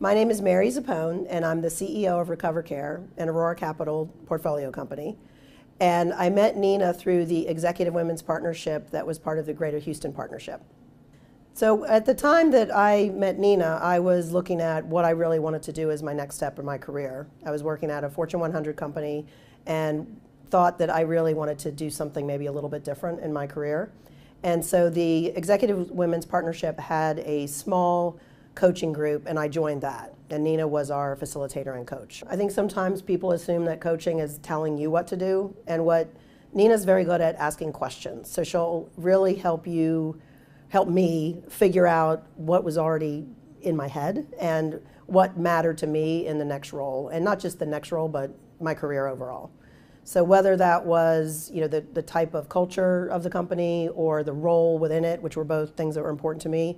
My name is Mary Zappone, and I'm the CEO of Recover Care, an Aurora Capital portfolio company. And I met Nina through the Executive Women's Partnership that was part of the Greater Houston Partnership. So at the time that I met Nina, I was looking at what I really wanted to do as my next step in my career. I was working at a Fortune 100 company and thought that I really wanted to do something maybe a little bit different in my career. And so the Executive Women's Partnership had a small coaching group, and I joined that. And Nina was our facilitator and coach. I think sometimes people assume that coaching is telling you what to do, and what Nina's very good at asking questions. So she'll really help me figure out what was already in my head and what mattered to me in the next role, and not just the next role, but my career overall. So whether that was, the type of culture of the company or the role within it, which were both things that were important to me,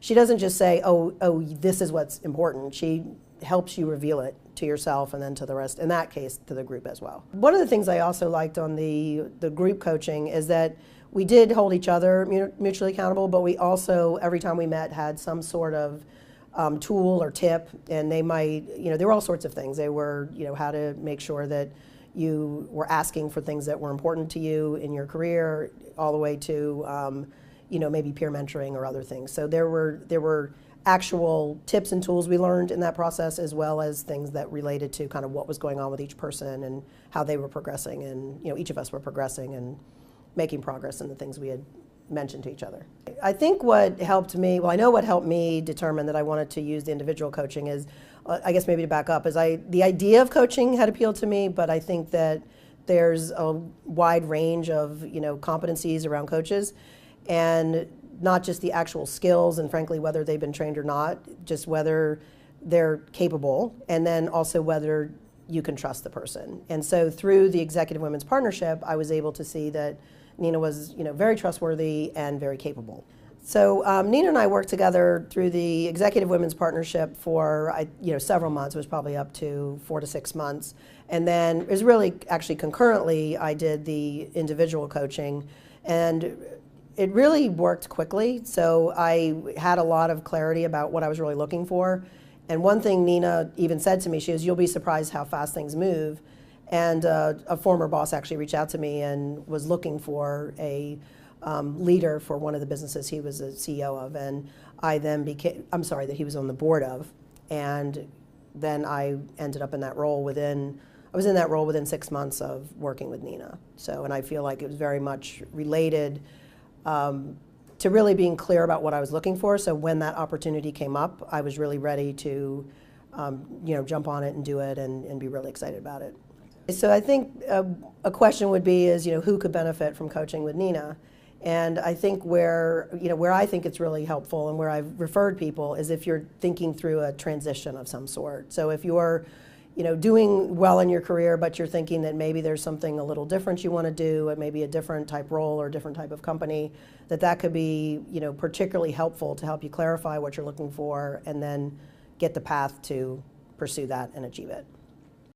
she doesn't just say, oh, this is what's important. She helps you reveal it to yourself and then to the rest, in that case, to the group as well. One of the things I also liked on the group coaching is that we did hold each other mutually accountable, but we also, every time we met, had some sort of tool or tip, and they might, there were all sorts of things. They were, how to make sure that you were asking for things that were important to you in your career, all the way to, maybe peer mentoring or other things. So there were actual tips and tools we learned in that process, as well as things that related to kind of what was going on with each person and how they were progressing, and each of us were progressing and making progress in the things we had mentioned to each other. I think what helped me, I know what helped me determine that I wanted to use the individual coaching is, I guess maybe to back up, is the idea of coaching had appealed to me, but I think that there's a wide range of competencies around coaches, and not just the actual skills and frankly whether they've been trained or not, just whether they're capable, and then also whether you can trust the person. And so through the Executive Women's Partnership, I was able to see that Nina was very trustworthy and very capable. So Nina and I worked together through the Executive Women's Partnership for several months. It was probably up to 4 to 6 months. And then it was really actually concurrently I did the individual coaching, and it really worked quickly. So I had a lot of clarity about what I was really looking for. And one thing Nina even said to me, she goes, "You'll be surprised how fast things move." And a former boss actually reached out to me and was looking for a leader for one of the businesses he was a CEO of, and I then that he was on the board of, and then I ended up in that role within 6 months of working with Nina. So, and I feel like it was very much related to really being clear about what I was looking for. So when that opportunity came up, I was really ready to jump on it and do it and be really excited about it. So I think a question would be who could benefit from coaching with Nina? And I think where I think it's really helpful and where I've referred people is if you're thinking through a transition of some sort. So if you're doing well in your career, but you're thinking that maybe there's something a little different you want to do, it may be a different type role or a different type of company, that could be particularly helpful to help you clarify what you're looking for and then get the path to pursue that and achieve it.